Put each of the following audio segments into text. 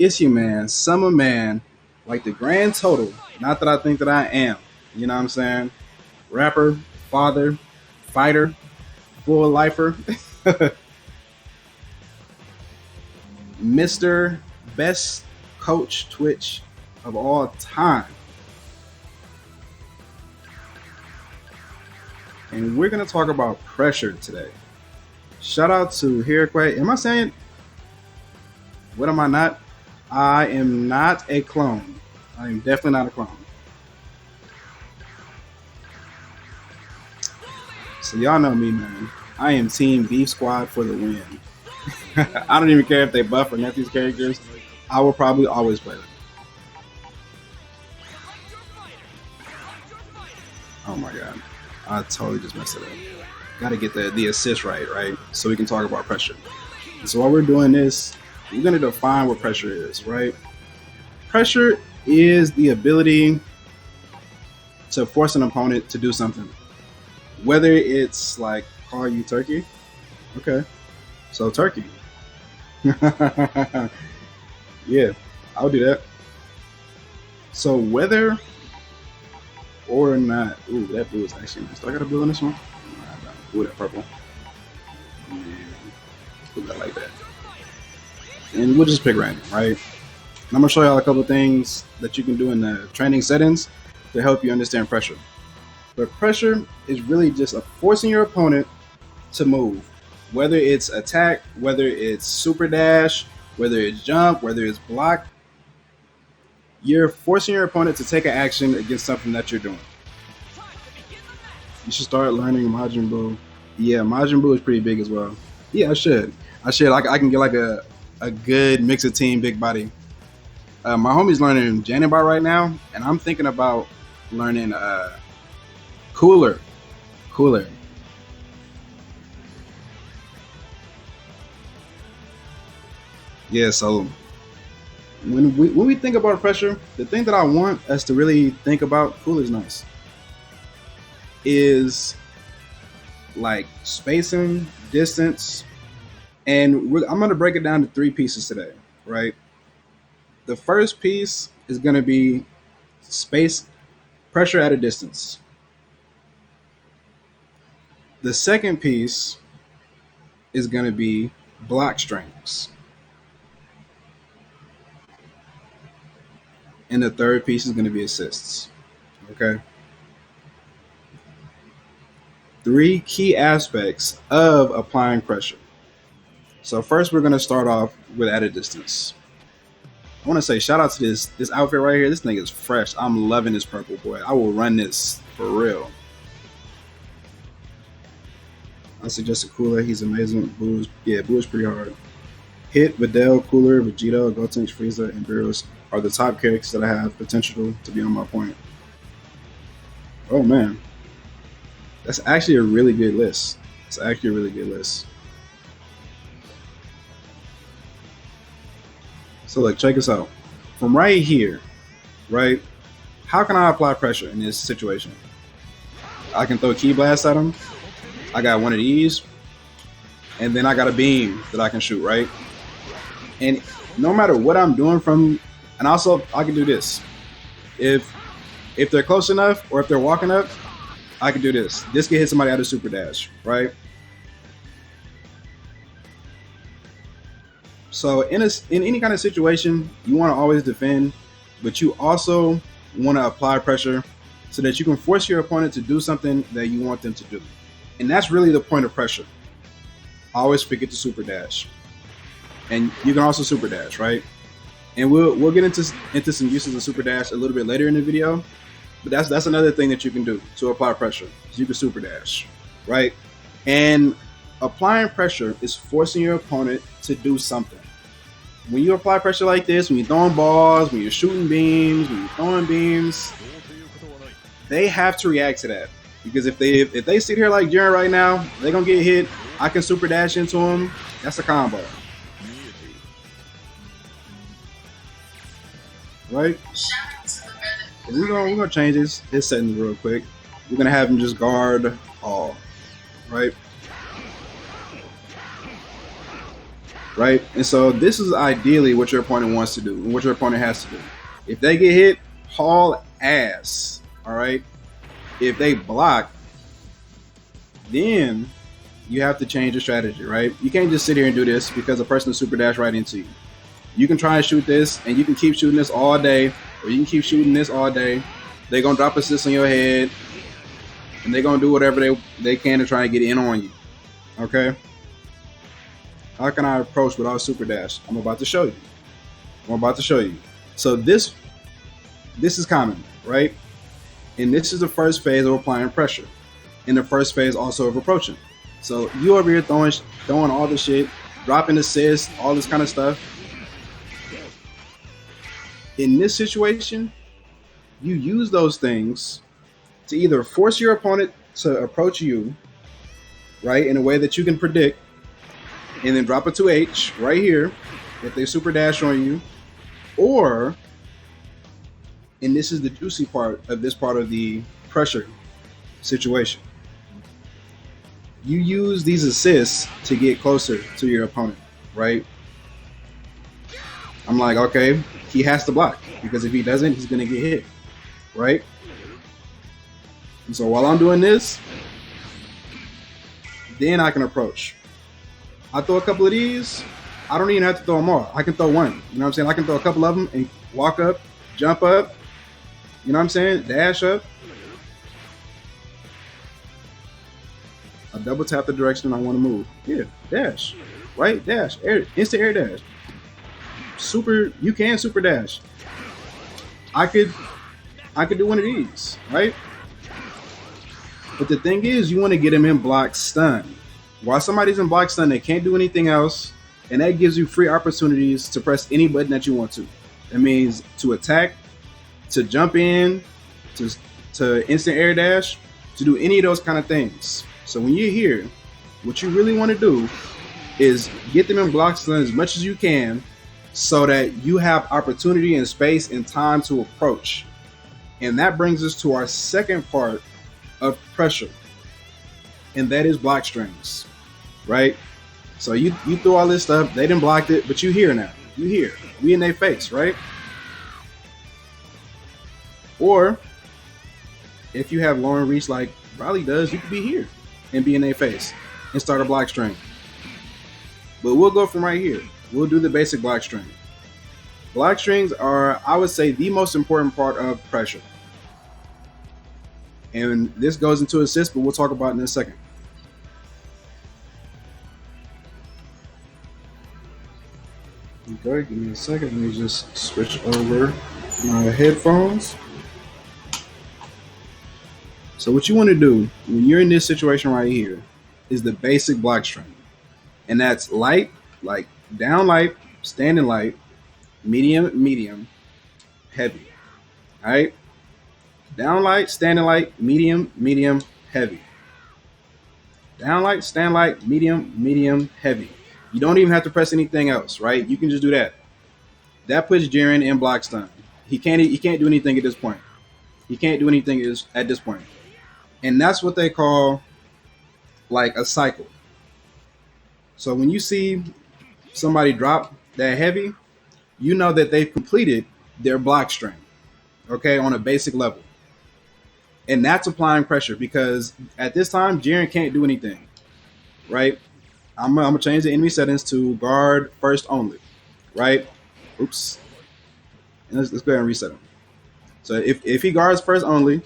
It's you, man. Summer man, like the grand total. Not that I think that I am. You know what I'm saying? Rapper, father, fighter, full lifer, Mr. Best Coach Twitch of all time. And we're gonna talk about pressure today. Shout out to Hiraquay. Am I saying? What am I not? I am not a clone. I am definitely not a clone. So y'all know me, man. I am Team Beef Squad for the win. I don't even care if they buff or net these characters. I will probably always play them. Oh my god. I totally just messed it up. Gotta get the assist right? So we can talk about pressure. So while we're doing this, we're gonna define what pressure is, right? Pressure is the ability to force an opponent to do something. Whether it's like call you turkey. Okay. So turkey. Yeah, I'll do that. So whether or not, ooh, that blue is actually nice. Do I got a blue in this one? Ooh, that purple. Yeah, ooh, I like that. And we'll just pick random, right? And I'm gonna show y'all a couple of things that you can do in the training settings to help you understand pressure. But pressure is really just forcing your opponent to move. Whether it's attack, whether it's super dash, whether it's jump, whether it's block, you're forcing your opponent to take an action against something that you're doing. You should start learning Majin Buu. Yeah, Majin Buu is pretty big as well. Yeah, I should. I can get like a good mix of team big body. My homie's learning Janibot right now, and I'm thinking about learning Cooler. Yeah, so when we think about pressure, the thing that I want us to really think about, Cooler's nice, is like spacing, distance, and I'm going to break it down to 3 pieces today, right? The first piece is going to be space, pressure at a distance. The second piece is going to be block strengths. And the third piece is going to be assists. Okay? 3 key aspects of applying pressure. So first we're going to start off with at a distance. I want to say shout out to this outfit right here. This thing is fresh. I'm loving this purple, boy. I will run this for real. I suggest a Cooler. He's amazing. Buu is pretty hard. Hit, Videl, Cooler, Vegeta, Gotenks, Frieza, and Beerus are the top characters that I have potential to be on my point. Oh man. That's actually a really good list. So look, check this out. From right here, right? How can I apply pressure in this situation? I can throw Ki Blast at him. I got one of these. And then I got a beam that I can shoot, right? And no matter what I'm doing and also I can do this. If they're close enough or if they're walking up, I can do this. This can hit somebody out of super dash, right? So in any kind of situation, you want to always defend, but you also want to apply pressure so that you can force your opponent to do something that you want them to do. And that's really the point of pressure. Always forget to super dash. And you can also super dash, right? And we'll get into some uses of super dash a little bit later in the video. But that's another thing that you can do to apply pressure. You can super dash, right? And applying pressure is forcing your opponent to do something. When you apply pressure like this, when you're throwing balls, when you're shooting beams, when you're throwing beams, they have to react to that. Because if they sit here like Jiren right now, they're gonna get hit. I can super dash into them. That's a combo. Right? We're gonna change his settings real quick. We're gonna have him just guard all, right? right? And so this is ideally what your opponent wants to do and what your opponent has to do. If they get hit, haul ass. All right. If they block, then you have to change your strategy, right? You can't just sit here and do this because a person will super dash right into you. You can try and shoot this, and you can keep shooting this all day, or you can keep shooting this all day. They're gonna drop assists on your head, and they're gonna do whatever they can to try and get in on you. Okay. How can I approach without super dash? I'm about to show you. So this is common, right? And this is the first phase of applying pressure, and the first phase also of approaching. So you over here throwing all the shit, dropping assists, all this kind of stuff. In this situation, you use those things to either force your opponent to approach you, right, in a way that you can predict, and then drop a 2H right here if they super dash on you, or, and this is the juicy part of this part of the pressure situation, you use these assists to get closer to your opponent, right? I'm like, okay, he has to block, because if he doesn't, he's going to get hit, right? And so while I'm doing this, then I can approach. I throw a couple of these. I don't even have to throw them all. I can throw one. You know what I'm saying? I can throw a couple of them and walk up, jump up. You know what I'm saying? Dash up. I double tap the direction I want to move. Yeah, dash. Right? Dash. Air, instant air dash. Super, you can super dash. I could do one of these, right? But the thing is, you want to get him in block stun. While somebody's in block stun, they can't do anything else, and that gives you free opportunities to press any button that you want to. That means to attack, to jump in, to instant air dash, to do any of those kind of things. So when you're here, what you really want to do is get them in block stun as much as you can, so that you have opportunity and space and time to approach. And that brings us to our second part of pressure, and that is block strings, right? So you threw all this stuff, they didn't block it, but you here now. You here. We in their face, right? Or if you have long reach like Riley does, you could be here and be in their face and start a block string. But we'll go from right here. We'll do the basic block string. Block strings are, I would say, the most important part of pressure. And this goes into assist, but we'll talk about it in a second. Okay, give me a second. Let me just switch over my headphones. So what you want to do when you're in this situation right here is the basic block string. And that's light, like down light, standing light, medium, heavy. All right? Down light, standing light, medium, heavy. Down light, stand light, medium, heavy. You don't even have to press anything else, right? You can just do that. That puts Jiren in block stun. He can't do anything at this point. He can't do anything at this point. And that's what they call like a cycle. So when you see somebody drop that heavy, you know that they've completed their block string, okay, on a basic level. And that's applying pressure, because at this time, Jiren can't do anything, right? I'm going to change the enemy settings to guard first only, right? Oops. And let's go ahead and reset him. So if he guards first only,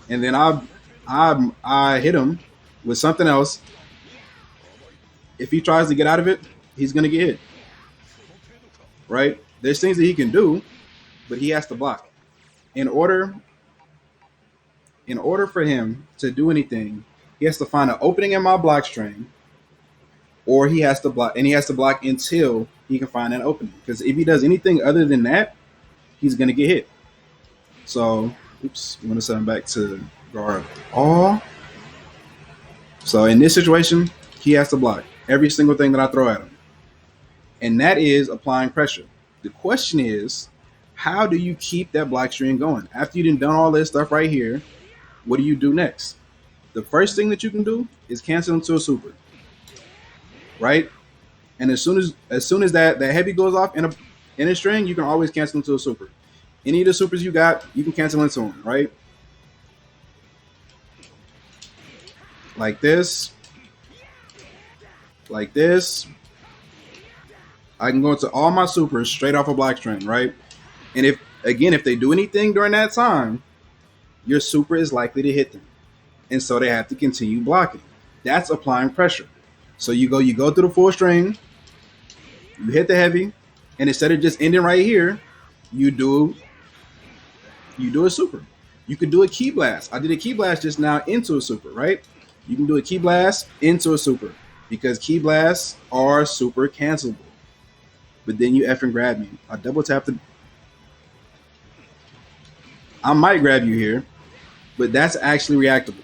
and then I hit him with something else, if he tries to get out of it, he's going to get hit, right? There's things that he can do, but he has to block. In order for him to do anything, he has to find an opening in my block string, or he has to block, and he has to block until he can find an opening. Because if he does anything other than that, he's going to get hit. So, oops, I'm going to set him back to guard all. So in this situation, he has to block every single thing that I throw at him. And that is applying pressure. The question is, how do you keep that block string going? After you've done all this stuff right here, what do you do next? The first thing that you can do is cancel into a super, right? And as soon as that heavy goes off in a string, you can always cancel into a super. Any of the supers you got, you can cancel into them, right? Like this, like this. I can go into all my supers straight off a black string, right? And if they do anything during that time, your super is likely to hit them, and so they have to continue blocking. That's applying pressure. So you go through the full string, you hit the heavy, and instead of just ending right here, you do a super. You could do a key blast. I did a key blast just now into a super, right? You can do a key blast into a super because key blasts are super cancelable. But then you effing grab me. I double tap the. I might grab you here, but that's actually reactable.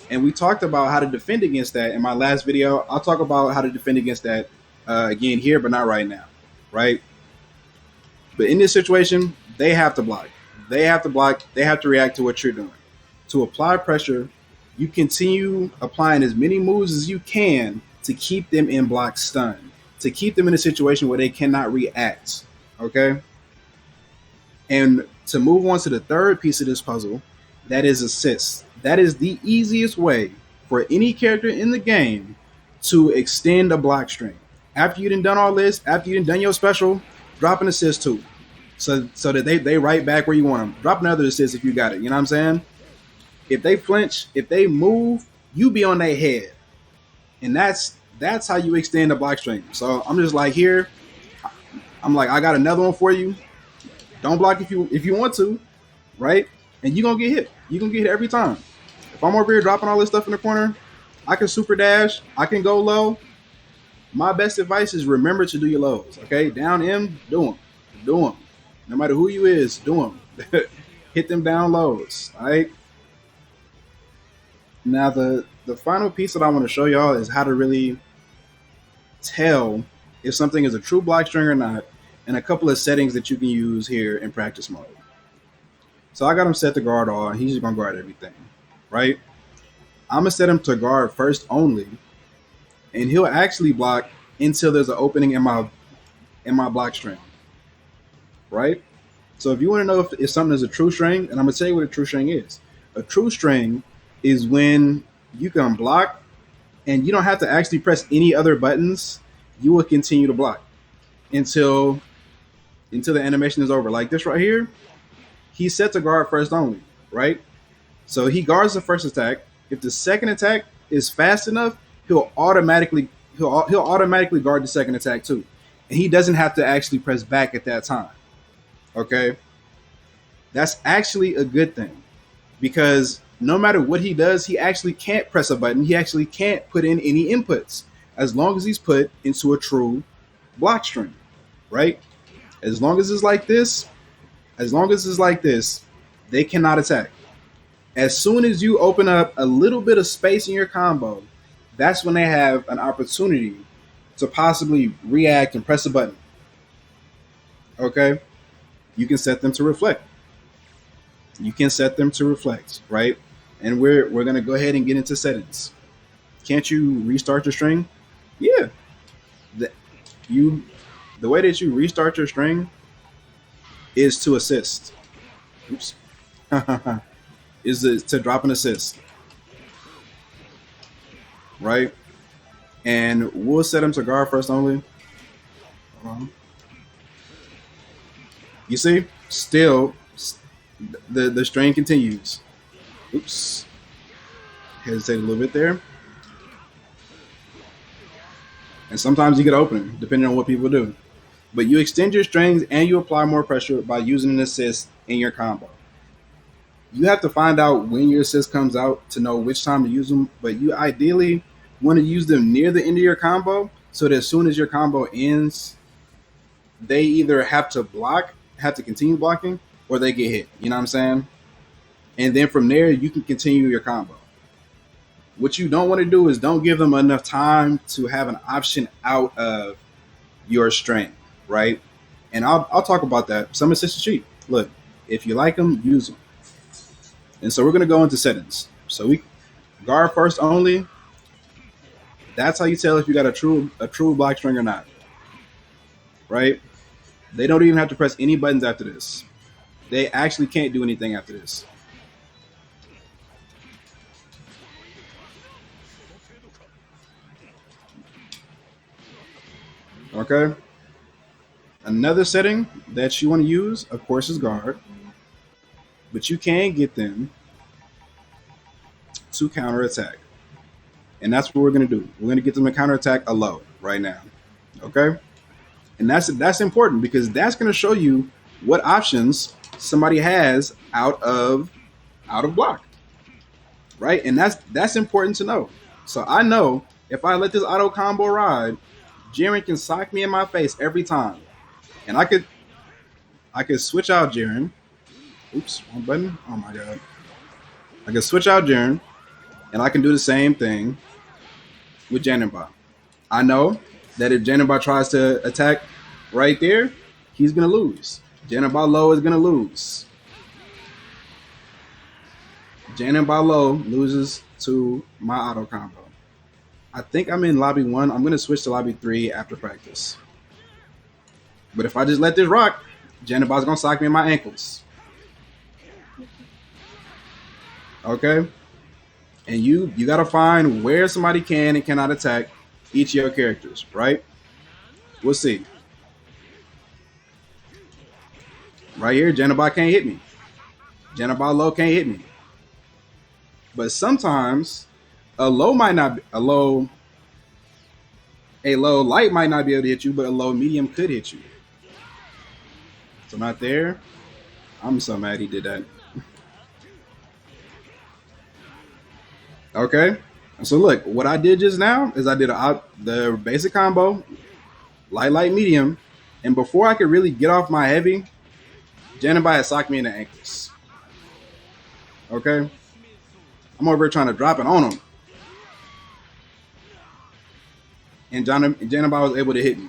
And we talked about how to defend against that in my last video. I'll talk about how to defend against that again here, but not right now, right? But in this situation, they have to block. They have to block. They have to react to what you're doing. To apply pressure, you continue applying as many moves as you can to keep them in block stun, to keep them in a situation where they cannot react, okay? And to move on to the third piece of this puzzle, that is assist. That is the easiest way for any character in the game to extend a block string. After you done all this, after you done your special, drop an assist too. So that they right back where you want them. Drop another assist if you got it. You know what I'm saying? If they flinch, if they move, you be on their head. And that's how you extend a block string. So I'm just like here, I'm like, I got another one for you. Don't block if you want to, right? And you're gonna get hit. You're gonna get hit every time. If I'm over here dropping all this stuff in the corner, I can super dash, I can go low. My best advice is remember to do your lows. Okay, down M, do them. No matter who you is, do them. Hit them down lows. All right. Now the final piece that I want to show y'all is how to really tell if something is a true block string or not, and a couple of settings that you can use here in practice mode. So I got him set to guard all, and he's just gonna guard everything, right? I'm gonna set him to guard first only, and he'll actually block until there's an opening in my block string, right? So if you want to know if something is a true string, and I'm gonna tell you what a true string is. A true string is when you can block, and you don't have to actually press any other buttons. You will continue to block until the animation is over. Like this right here, he's set to guard first only, right? So he guards the first attack. If the second attack is fast enough, he'll automatically guard the second attack too, and he doesn't have to actually press back at that time. Okay, that's actually a good thing because no matter what he does, he actually can't press a button. He actually can't put in any inputs as long as he's put into a true block string, right? As long as it's like this, they cannot attack. As soon as you open up a little bit of space in your combo, that's when they have an opportunity to possibly react and press a button. Okay? You can set them to reflect. Right? And we're gonna go ahead and get into settings. Can't you restart your string? Yeah. The way that you restart your string is to assist. Oops. is to drop an assist. Right? And we'll set him to guard first only. You see? Still, the string continues. Oops. Hesitate a little bit there. And sometimes you get open, depending on what people do. But you extend your strings and you apply more pressure by using an assist in your combo. You have to find out when your assist comes out to know which time to use them, but you ideally want to use them near the end of your combo so that as soon as your combo ends, they either have to continue blocking, or they get hit. You know what I'm saying? And then from there, you can continue your combo. What you don't want to do is don't give them enough time to have an option out of your string, right? And I'll talk about that. Some assists are cheap. Look, if you like them, use them. And so we're going to go into settings. So we guard first only. That's how you tell if you got a true block string or not, right? They don't even have to press any buttons after this. They actually can't do anything after this. Okay. Another setting that you want to use, of course, is guard, but you can get them to counter attack. And that's what we're going to do. We're going to get them to counter attack a low right now. Okay. And that's important because that's going to show you what options somebody has out of block. Right? And that's important to know. So I know if I let this auto combo ride, Jiren can sock me in my face every time. And I could switch out Jiren. Oops, wrong button. Oh my god. I could switch out Jiren, and I can do the same thing with Janemba. I know that if Janemba tries to attack right there, he's gonna lose. Janemba low is gonna lose. Janemba low loses to my auto combo. I think I'm in lobby 1. I'm gonna switch to lobby 3 after practice. But if I just let this rock, Janemba's gonna sock me in my ankles. Okay? And you gotta find where somebody can and cannot attack each of your characters, right? We'll see. Right here, Janemba can't hit me. Janemba low can't hit me. But sometimes a low light might not be able to hit you, but a low medium could hit you. So not there. I'm so mad he did that. Okay. So look, what I did just now is I did the basic combo, light, medium, and before I could really get off my heavy, Janemba had socked me in the ankles. Okay. I'm over here trying to drop it on him. And Janemba was able to hit me.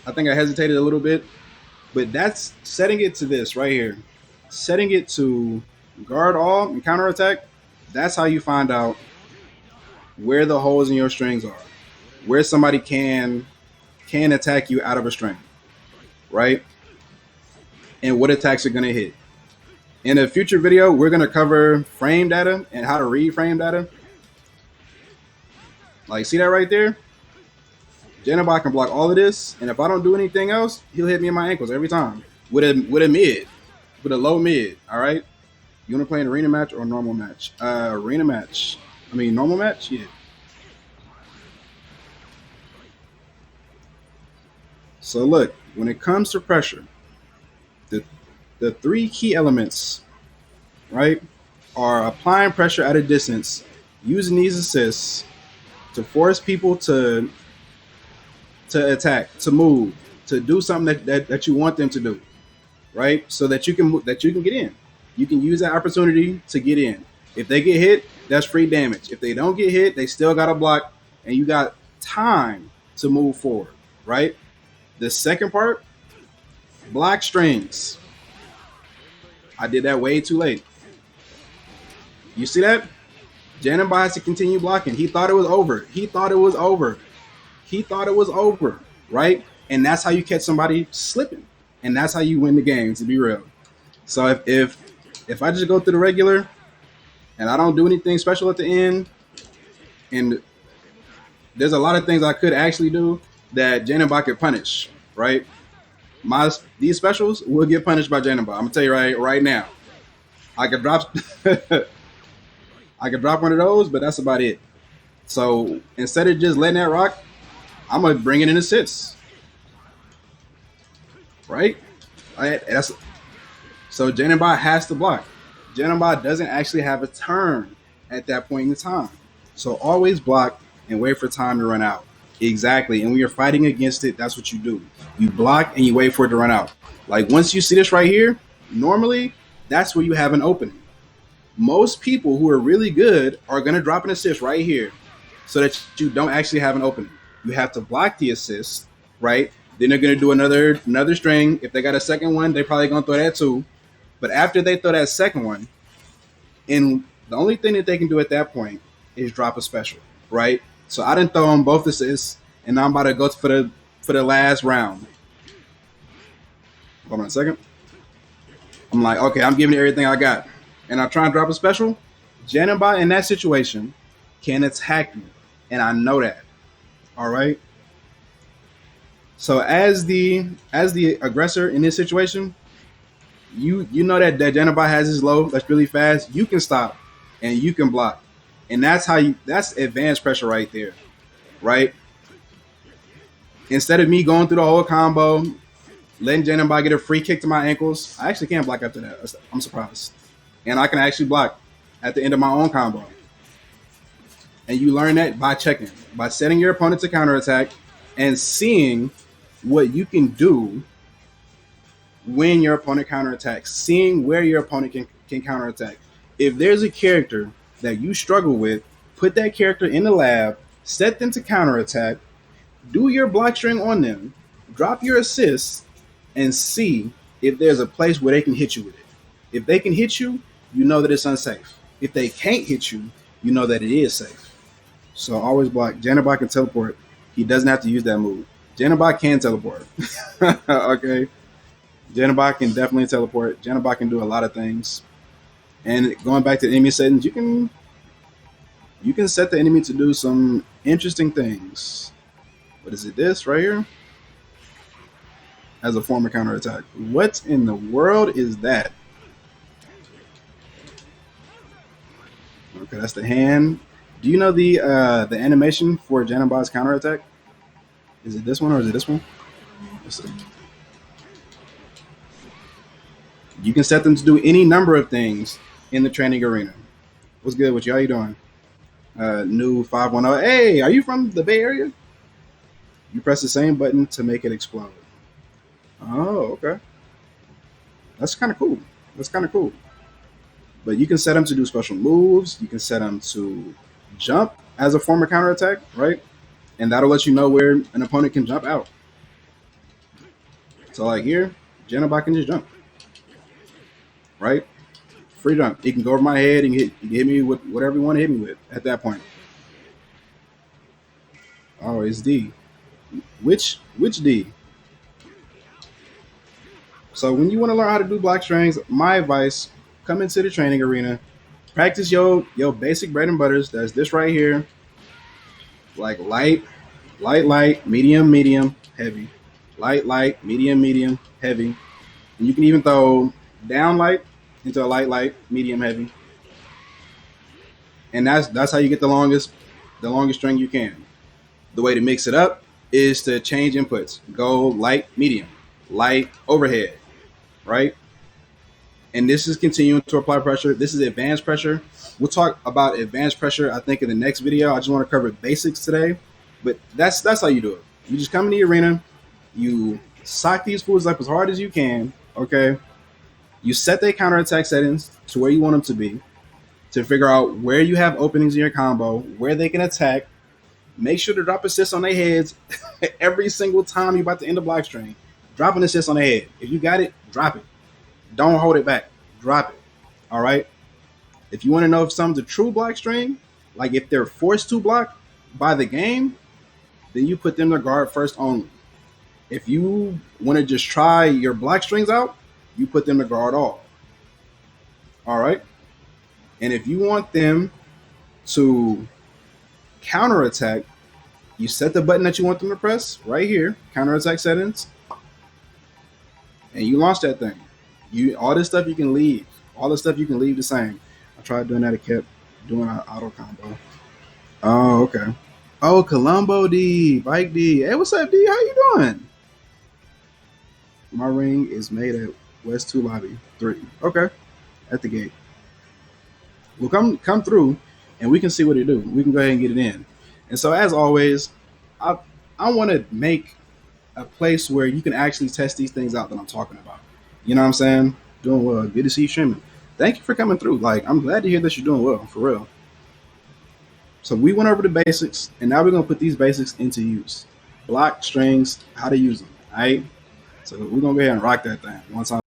I think I hesitated a little bit, but that's setting it to this right here. Setting it to guard all and counterattack. That's how you find out where the holes in your strings are, where somebody can attack you out of a string, right? And what attacks are going to hit. In a future video, we're going to cover frame data and how to read frame data. Like, see that right there? Janemba can block all of this, and if I don't do anything else, he'll hit me in my ankles every time with a mid, with a low mid. All right. You want to play an arena match or a normal match? Arena match. I mean, normal match. Yeah. So look, when it comes to pressure, the 3 key elements, right, are applying pressure at a distance, using these assists to force people to attack, to move, to do something that you want them to do, right? So that you can get in. You can use that opportunity to get in. If they get hit, that's free damage. If they don't get hit, they still got to block, and you got time to move forward, right? The second part, block strings. I did that way too late. You see that? Janemba has to continue blocking. He thought it was over. Right? And that's how you catch somebody slipping. And that's how you win the game, to be real. So if I just go through the regular and I don't do anything special at the end, and there's a lot of things I could actually do that Janemba could punish, right? These specials will get punished by Janemba. I'm gonna tell you right now. I could drop one of those, but that's about it. So instead of just letting that rock, I'm gonna bring it in assists. Right? So Janemba has to block. Janemba doesn't actually have a turn at that point in time. So always block and wait for time to run out. Exactly. And when you're fighting against it, that's what you do. You block and you wait for it to run out. Like once you see this right here, normally that's where you have an opening. Most people who are really good are going to drop an assist right here so that you don't actually have an opening. You have to block the assist, right? Then they're going to do another string. If they got a second one, they're probably going to throw that too. But after they throw that second one, and the only thing that they can do at that point is drop a special, right? So I didn't throw him both assists, and now I'm about to go for the last round. Hold on a second. I'm like, okay, I'm giving it everything I got, and I try and drop a special. Janabot in that situation can attack me, and I know that. All right. So as the aggressor in this situation, you know that Janabot has his low that's really fast. You can stop, and you can block, and that's advanced pressure right there, right? Instead of me going through the whole combo, letting Janabot get a free kick to my ankles, I actually can't block after that. I'm surprised, and I can actually block at the end of my own combo. And you learn that by checking, by setting your opponent to counterattack and seeing what you can do when your opponent counterattacks, seeing where your opponent can counterattack. If there's a character that you struggle with, put that character in the lab, set them to counterattack, do your block string on them, drop your assists, and see if there's a place where they can hit you with it. If they can hit you, you know that it's unsafe. If they can't hit you, you know that it is safe. So always block. Janabot can teleport. He doesn't have to use that move. Janabot can teleport. Okay. Janabot can definitely teleport. Janabot can do a lot of things. And going back to the enemy settings, you can set the enemy to do some interesting things. What is it? This right here? As a form of counterattack. What in the world is that? Okay, that's the hand. Do you know the animation for Janabot's counterattack? Is it this one or is it this one? Let's see. You can set them to do any number of things in the training arena. What's good with you? How you doing? New 510. Hey, are you from the Bay Area? You press the same button to make it explode. Oh, okay. That's kind of cool. That's kind of cool. But you can set them to do special moves. You can set them to jump as a form of counterattack, right? And that'll let you know where an opponent can jump out. So like here, Janabot can just jump, right? Free jump. He can go over my head and he can hit me with whatever you want to hit me with at that point. Oh, it's D. Which D? So when you want to learn how to do block strings, my advice, come into the training arena, practice your basic bread and butters. That's this right here. Like light, medium, heavy. Light, medium, heavy. And you can even throw down light into a light, medium, heavy. And that's how you get the longest string you can. The way to mix it up is to change inputs. Go light, medium, light, overhead, right? And this is continuing to apply pressure. This is advanced pressure. We'll talk about advanced pressure, I think, in the next video. I just want to cover basics today. But that's how you do it. You just come in the arena, you sock these fools up as hard as you can, okay? You set their counterattack settings to where you want them to be, to figure out where you have openings in your combo, where they can attack. Make sure to drop assists on their heads every single time you're about to end the block string. Drop an assist on their head. If you got it, drop it. Don't hold it back. Drop it. All right? If you want to know if something's a true block string, like if they're forced to block by the game, then you put them to guard first only. If you want to just try your block strings out, you put them to guard all. All right? And if you want them to counterattack, you set the button that you want them to press right here, counterattack settings, and you launch that thing. All this stuff you can leave. All this stuff you can leave the same. I tried doing that. It kept doing an auto combo. Oh, okay. Oh, Colombo D, Bike D. Hey, what's up, D? How you doing? My ring is made at West 2 Lobby 3. Okay. At the gate. Well, come through, and we can see what it do. We can go ahead and get it in. And so, as always, I want to make a place where you can actually test these things out that I'm talking about. You know what I'm saying? Doing well. Good to see you streaming. Thank you for coming through. Like, I'm glad to hear that you're doing well, for real. So we went over the basics, and now we're going to put these basics into use. Block, strings, how to use them, all right? So we're going to go ahead and rock that thing once I'm